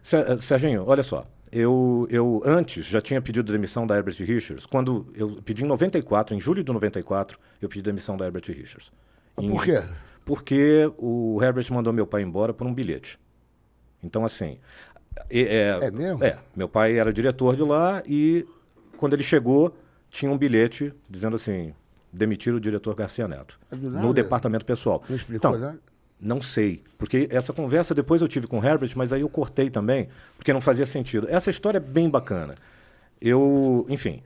Serginho, olha só. Eu antes já tinha pedido demissão da Herbert Richards. Quando eu pedi em 94, em julho de 94, eu pedi demissão da Herbert Richards. Por quê? Porque o Herbert mandou meu pai embora por um bilhete. Então, assim... É mesmo? Meu pai era diretor de lá e quando ele chegou, tinha um bilhete dizendo assim, demitir o diretor Garcia Neto. No departamento pessoal. Não explicou nada? Não sei, porque essa conversa depois eu tive com o Herbert, mas aí eu cortei também, porque não fazia sentido. Essa história é bem bacana. Enfim,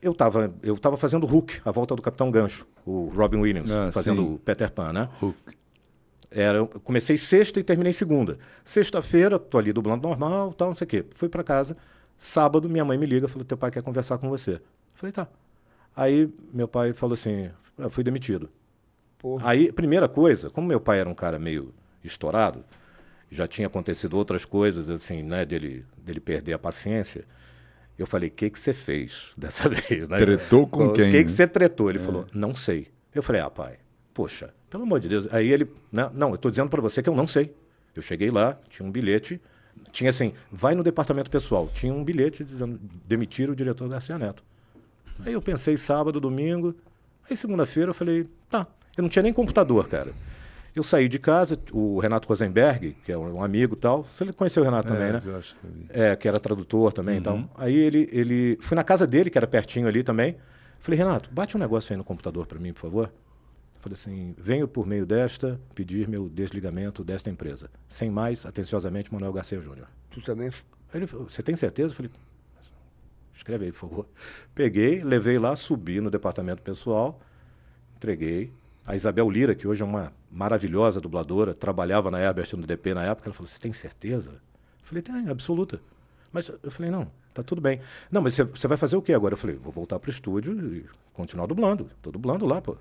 eu tava fazendo Hook, A Volta do Capitão Gancho, o Robin Williams, fazendo Peter Pan, né? Hook. Eu comecei sexta e terminei segunda. Sexta-feira, tô ali dublando normal, tal, não sei o quê. Fui para casa. Sábado, minha mãe me liga, falou, teu pai quer conversar com você. Falei, tá. Aí meu pai falou assim, eu fui demitido. Porra. Aí, primeira coisa, como meu pai era um cara meio estourado, já tinha acontecido outras coisas, assim, né, dele perder a paciência, eu falei, o que você fez dessa vez? Né? Tretou com quem? O que você tretou? Ele falou, não sei. Eu falei, pai, poxa, pelo amor de Deus. Aí ele, não, eu estou dizendo para você que eu não sei. Eu cheguei lá, tinha um bilhete, tinha assim, vai no departamento pessoal, tinha um bilhete dizendo, demitir o diretor Garcia Neto. Aí eu pensei sábado, domingo, aí segunda-feira eu falei, tá, eu não tinha nem computador, cara. Eu saí de casa, o Renato Rosenberg, que é um amigo e tal, você conheceu o Renato também, né? Eu acho que eu vi. Que era tradutor também e tal. Aí ele fui na casa dele, que era pertinho ali também. Falei, Renato, bate um negócio aí no computador para mim, por favor. Falei assim, venho por meio desta pedir meu desligamento desta empresa. Sem mais, atenciosamente, Manuel Garcia Júnior. Tu também... Ele falou, você tem certeza? Eu falei, escreve aí, por favor. Peguei, levei lá, subi no departamento pessoal, entreguei. A Isabel Lira, que hoje é uma maravilhosa dubladora, trabalhava na Herbert no DP na época, ela falou, você tem certeza? Eu falei, tem, absoluta. Mas eu falei, não, tá tudo bem. Não, mas você vai fazer o quê agora? Eu falei, vou voltar pro estúdio e continuar dublando. Tô dublando lá, pô.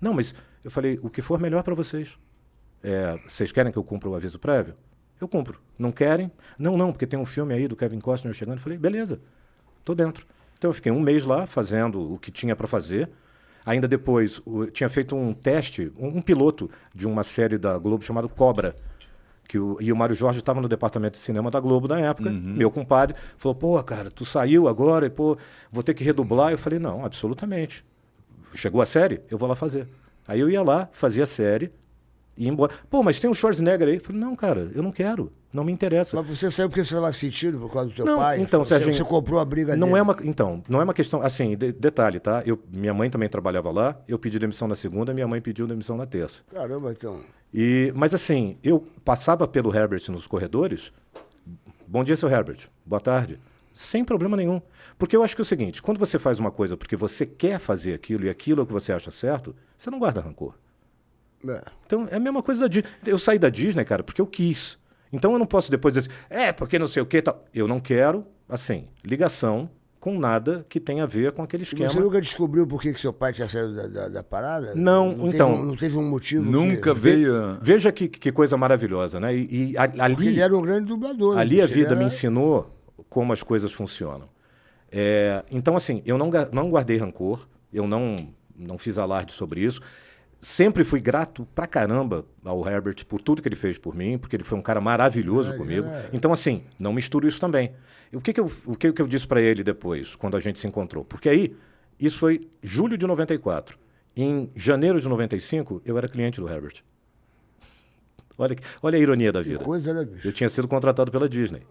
Não, mas eu falei, o que for melhor para vocês. Vocês querem que eu cumpra o aviso prévio? Eu cumpro. Não querem? Não, porque tem um filme aí do Kevin Costner chegando. Eu falei, beleza, tô dentro. Então eu fiquei um mês lá fazendo o que tinha para fazer. Ainda depois, tinha feito um teste, um piloto de uma série da Globo chamada Cobra. E o Mário Jorge estava no departamento de cinema da Globo na época, meu compadre, falou, pô, cara, tu saiu agora, e pô, vou ter que redublar. Eu falei, não, absolutamente. Chegou a série? Eu vou lá fazer. Aí eu ia lá, fazia a série, e ia embora. Pô, mas tem o Schwarzenegger aí. Eu falei, não, cara, eu não quero, não me interessa. Mas você saiu porque você estava sentindo por causa do teu Não, pai? então, Serginho, você comprou a briga não dele? Não é uma questão, assim, detalhe, tá? Minha mãe também trabalhava lá, eu pedi demissão na segunda, minha mãe pediu demissão na terça. Caramba, então... Mas assim, eu passava pelo Herbert nos corredores, bom dia, seu Herbert, boa tarde, sem problema nenhum. Porque eu acho que é o seguinte, quando você faz uma coisa porque você quer fazer aquilo e aquilo é o que você acha certo, você não guarda rancor. Então, é a mesma coisa da Disney. Eu saí da Disney, cara, porque eu quis. Então eu não posso depois dizer, porque não sei o que tal. Eu não quero, assim, ligação com nada que tenha a ver com aquele esquema. E você nunca descobriu por que seu pai tinha saído da parada? Não, então... Não teve um motivo? Nunca veio... Veja que coisa maravilhosa, né? Ali, porque ele era um grande dublador. Ali a vida me ensinou como as coisas funcionam. Então, assim, eu não guardei rancor, eu não fiz alarde sobre isso. Sempre fui grato pra caramba ao Herbert por tudo que ele fez por mim, porque ele foi um cara maravilhoso comigo. Então, assim, não misturo isso também. O que eu disse pra ele depois, quando a gente se encontrou? Porque aí, isso foi julho de 94. Em janeiro de 95, eu era cliente do Herbert. Olha a ironia da vida. Que coisa, né, bicho? Eu tinha sido contratado pela Disney.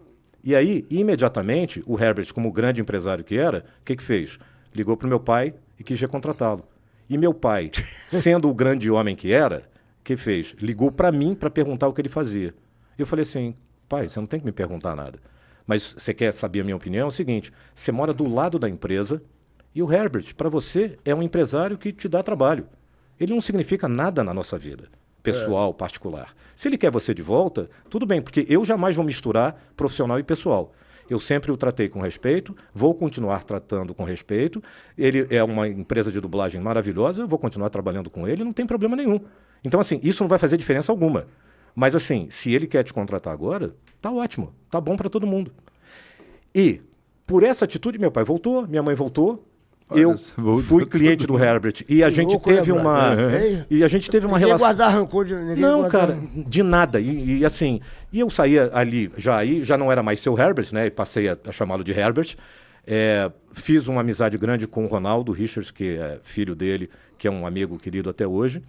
E aí, imediatamente, o Herbert, como grande empresário que era, o que fez? Ligou pro meu pai e quis recontratá-lo. E meu pai, sendo o grande homem que era, o que fez? Ligou para mim para perguntar o que ele fazia. Eu falei assim, pai, você não tem que me perguntar nada. Mas você quer saber a minha opinião? É o seguinte, você mora do lado da empresa e o Herbert, para você, é um empresário que te dá trabalho. Ele não significa nada na nossa vida, pessoal, particular. Se ele quer você de volta, tudo bem, porque eu jamais vou misturar profissional e pessoal. Eu sempre o tratei com respeito, vou continuar tratando com respeito. Ele é uma empresa de dublagem maravilhosa, eu vou continuar trabalhando com ele, não tem problema nenhum. Então, assim, isso não vai fazer diferença alguma. Mas, assim, se ele quer te contratar agora, tá ótimo, tá bom para todo mundo. E, por essa atitude, meu pai voltou, minha mãe voltou. eu fui cliente do Herbert e a gente louco, teve né, uma brother? e a gente teve uma Ninguém relação. guardar rancor de ninguém. Não, guardar- cara, de nada. E assim, e eu saía ali, já não era mais seu Herbert, né? E passei a chamá-lo de Herbert. Fiz uma amizade grande com o Ronaldo Richards, que é filho dele, que é um amigo querido até hoje.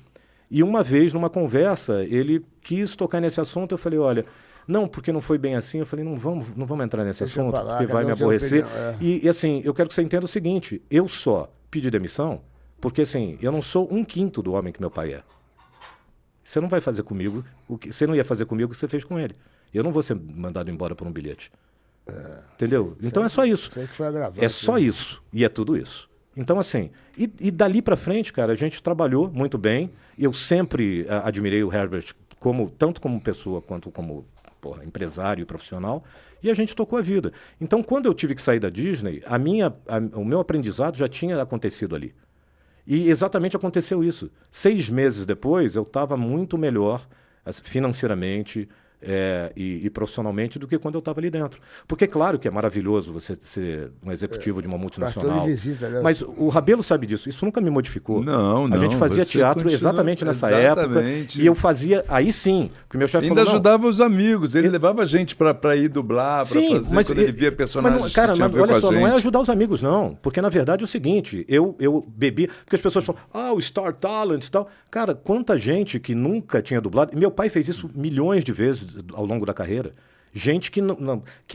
E uma vez, numa conversa, ele quis tocar nesse assunto. Eu falei, olha, não, porque não foi bem assim. Eu falei, não vamos entrar nesse Deixa assunto, pra lá, porque cada vai um me tem aborrecer. opinião, E assim, eu quero que você entenda o seguinte, eu só pedi demissão porque assim, eu não sou 1/5 do homem que meu pai é. Você não vai fazer comigo você não ia fazer comigo o que você fez com ele. Eu não vou ser mandado embora por um bilhete. Entendeu? Então é só isso. Sei que foi agravante, É só né? isso. E é tudo isso. Então, assim, e dali pra frente, cara, a gente trabalhou muito bem. Eu sempre admirei o Herbert tanto como pessoa quanto como empresário e profissional. E a gente tocou a vida. Então, quando eu tive que sair da Disney, o meu aprendizado já tinha acontecido ali. E exatamente aconteceu isso. 6 meses depois, eu estava muito melhor financeiramente e profissionalmente do que quando eu estava ali dentro. Porque, claro que é maravilhoso você ser um executivo de uma multinacional. cartão de visita, né? Mas o Rabelo sabe disso. Isso nunca me modificou. Não, A gente fazia você teatro continua- exatamente nessa exatamente. época. E eu fazia, aí sim, porque meu chefe Ainda falou, não, ajudava os amigos, ele levava a gente pra ir dublar, pra sim, fazer, mas quando ele via personagens mas não, cara, que tinha a ver olha com a só, gente. não é ajudar os amigos, não. Porque, na verdade, é o seguinte, eu bebi... Porque as pessoas falam, o Star Talent e tal. Cara, quanta gente que nunca tinha dublado... E meu pai fez isso milhões de vezes ao longo da carreira. Gente que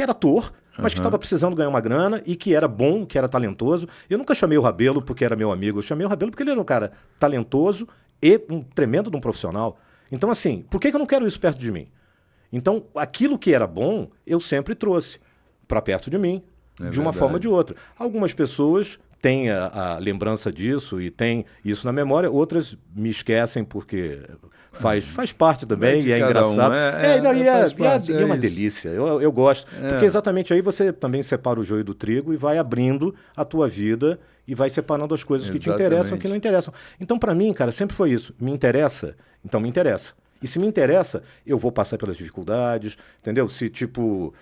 era ator, mas que estava precisando ganhar uma grana e que era bom, que era talentoso. Eu nunca chamei o Rabelo porque era meu amigo. Eu chamei o Rabelo porque ele era um cara talentoso e um tremendo de um profissional. Então, assim, por que eu não quero isso perto de mim? Então, aquilo que era bom, eu sempre trouxe para perto de mim, de uma verdade. forma ou de outra. Algumas pessoas têm a lembrança disso e têm isso na memória, outras me esquecem porque faz parte também Vai de e é cada um, engraçado. faz parte, E é uma isso. delícia, eu gosto. Porque exatamente aí você também separa o joio do trigo e vai abrindo a tua vida e vai separando as coisas que te interessam e Exatamente. que não interessam. Então, para mim, cara, sempre foi isso. Me interessa, então me interessa. E se me interessa, eu vou passar pelas dificuldades, entendeu? Se, tipo,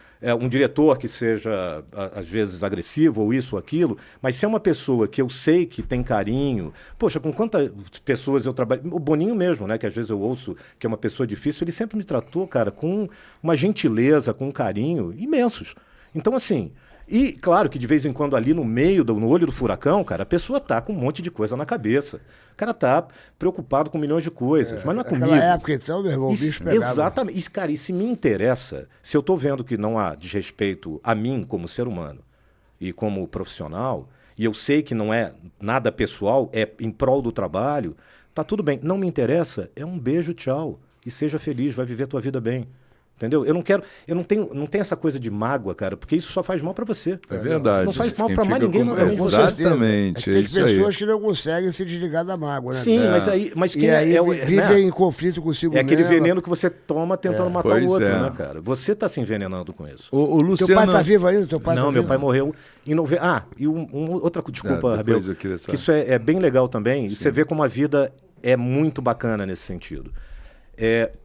um diretor que seja, às vezes, agressivo ou isso ou aquilo, mas se é uma pessoa que eu sei que tem carinho... Poxa, com quantas pessoas eu trabalho... O Boninho mesmo, né? Que às vezes eu ouço que é uma pessoa difícil, ele sempre me tratou, cara, com uma gentileza, com um carinho imensos. Então, assim... E, claro, que de vez em quando ali no olho do furacão, cara, a pessoa tá com um monte de coisa na cabeça. O cara tá preocupado com milhões de coisas, mas não é comigo. Naquela época, então, meu irmão, o bicho pegava. Exatamente. Isso, cara, e se me interessa, se eu tô vendo que não há desrespeito a mim como ser humano e como profissional, e eu sei que não é nada pessoal, é em prol do trabalho, tá tudo bem. Não me interessa, é um beijo, tchau. E seja feliz, vai viver tua vida bem. Entendeu? Eu não tenho essa coisa de mágoa, cara, porque isso só faz mal pra você. É verdade. Não faz mal Quem pra mais fica ninguém, com- não é Com você. certeza. Exatamente, é Tem isso aí. pessoas que não conseguem se desligar da mágoa, né? Sim, mas quem E aí né? vive em conflito consigo É aquele mesmo. veneno que você toma tentando matar Pois o outro, é. né, cara? Você tá se envenenando com isso. O Teu Luciano... pai tá vivo ainda? Teu pai Não, tá meu vivo? pai morreu em novembro. E outra desculpa, depois Rabelo, eu queria saber. que isso é bem legal também. E você vê como a vida é muito bacana nesse sentido.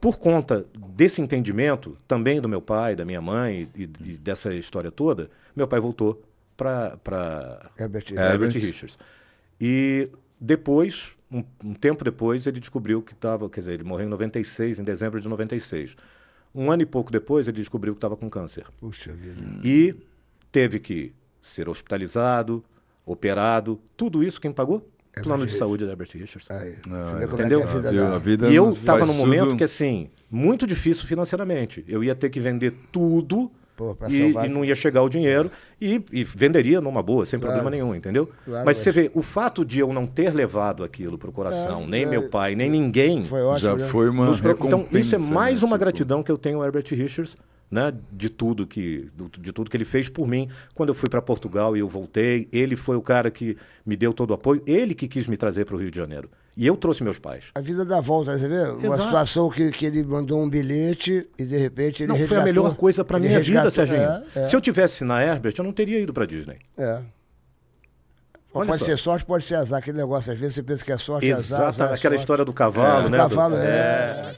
Por conta desse entendimento, também do meu pai, da minha mãe e dessa história toda, meu pai voltou para Herbert Richards. E depois, um tempo depois, ele descobriu que estava, quer dizer, ele morreu em 96, em dezembro de 96. Um ano e pouco depois, ele descobriu que estava com câncer. Puxa vida. E teve que ser hospitalizado, operado, tudo isso quem pagou? Plano de saúde da Herbert Richards. Aí, Não, você vê como entendeu? é que a vida Viu? dá. A vida E eu não estava faz num momento tudo- que, assim, muito difícil financeiramente. Eu ia ter que vender tudo Pô, pra e salvar. não ia chegar o dinheiro e venderia numa boa, sem problema nenhum, entendeu? Claro, mas você mas- vê, o fato de eu não ter levado aquilo pro coração, nem meu pai, nem ninguém... Foi ótimo, Já né? foi uma Então, isso é recompensa, mais né? uma Tipo, gratidão que eu tenho ao Herbert Richards, né, de tudo que ele fez por mim. Quando eu fui para Portugal e eu voltei, ele foi o cara que me deu todo o apoio, ele que quis me trazer para o Rio de Janeiro. E eu trouxe meus pais. A vida dá volta, você vê? Uma Exato. situação que ele mandou um bilhete e de repente ele Não, foi resgatou. a melhor coisa para ele minha vida, resgatou- Serginho. Se eu tivesse na Herbert, eu não teria ido para Disney. Olha Pode só. ser sorte, pode ser azar. Aquele negócio, às vezes você pensa que é sorte, azar, Exato, azar, aquela sorte. história do cavalo, né? Do cavalo, é.